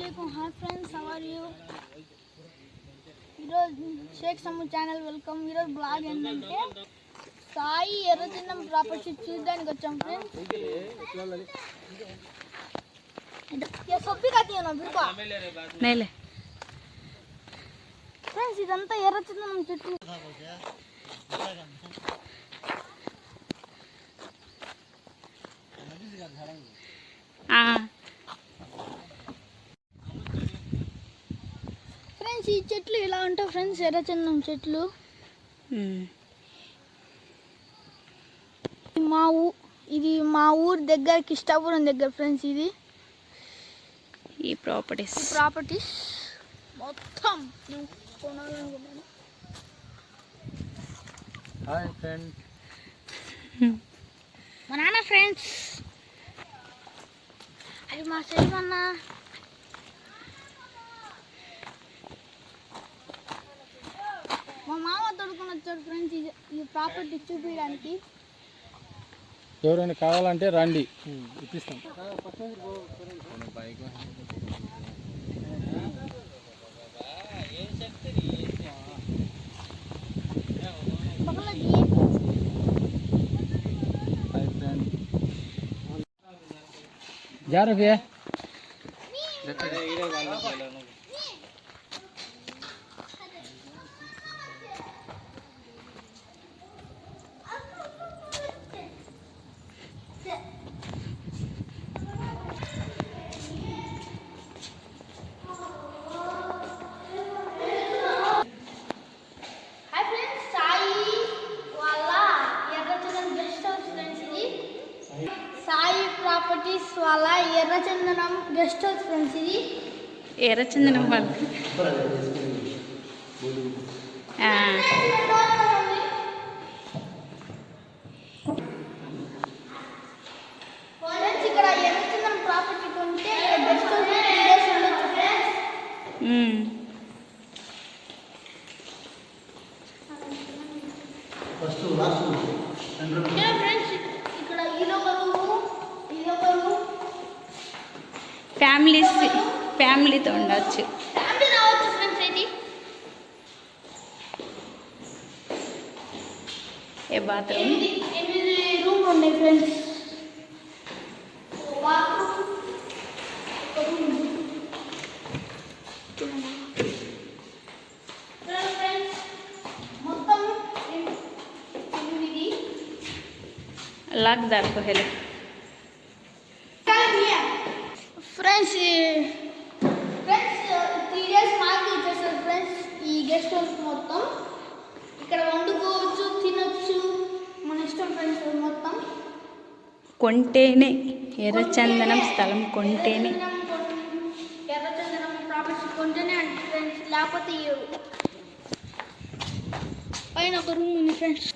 Assalamualaikum. Hi friends, how are you? ఈరోజు Sheikh sum channel welcome. ఈరోజు blog ఏంటంటే సాయి ఎర్రచందనం ప్రాపర్టీ చూడడానికి వచ్చాం ఫ్రెండ్స్. ఫ్రెండ్స్ ఇదంతా ఎర్రచందనం చెట్టు. ఫ్రెండ్స్ ఈ చెట్లు ఇలా ఉంటాయి ఫ్రెండ్స్, ఎర్రచందనం చెట్లు. ఇది మా ఊరు దగ్గర కిష్టాపురం దగ్గర ఫ్రెండ్స్. ఇది ఈ ప్రాపర్టీస్ మొత్తం కొనాలనుకున్నాను. హాయ్ ఫ్రెండ్స్, మా నాన్న ఫ్రెండ్స్, అది మా సెల్వన్న. మా మామ తోడుకొని వచ్చాడు ఫ్రెండ్స్ ఈ ప్రాపర్టీ చూపించడానికి. ఎవరైనా కావాలంటే రండి, ఇప్పిస్తాం. जा रहे हैं సాయి ప్రాపర్టీస్ వాళ్ళ ఎర్రచందనం గెస్ట్ హౌస్ ఫ్రెండ్స్. ఇది ఎర్రచందనం వాళ్ళ ఫ్రెండ్స్ ఇక్కడ ఎర్రచందనం ప్రాపర్టీ కొంటే గెస్ట్ హౌస్ 3 days ఉండొచ్చు ఫ్రెండ్స్. ఫ్రెండ్స్ ఇక్కడ ఇదొకరు ఫ్యామిలీతో ఉండొచ్చు. ఫ్యామిలీ రావచ్చు ఫ్రెండ్స్. ఇది ఏ బాత్రూమ్ 8 రూమ్లు ఉన్నాయి ఫ్రెండ్స్. మొత్తం 8 लाख दार को हेलो ఫ్రెండ్స్. 3 days మాకు ఇచ్చేస్తారు ఫ్రెండ్స్ ఈ గెస్ట్ హౌస్ మొత్తం. ఇక్కడ వండుకోవచ్చు, తినొచ్చు, మన ఇష్టం ఫ్రెండ్స్. మొత్తం కొంటేనే ఎర్రచందనం స్థలం కొంటేనే, ఎర్రచందనం ప్రాపర్టీ కొంటేనే అంటే ఫ్రెండ్స్, లేకపోతే పైన ఒక రూమ్ ఉంది ఫ్రెండ్స్.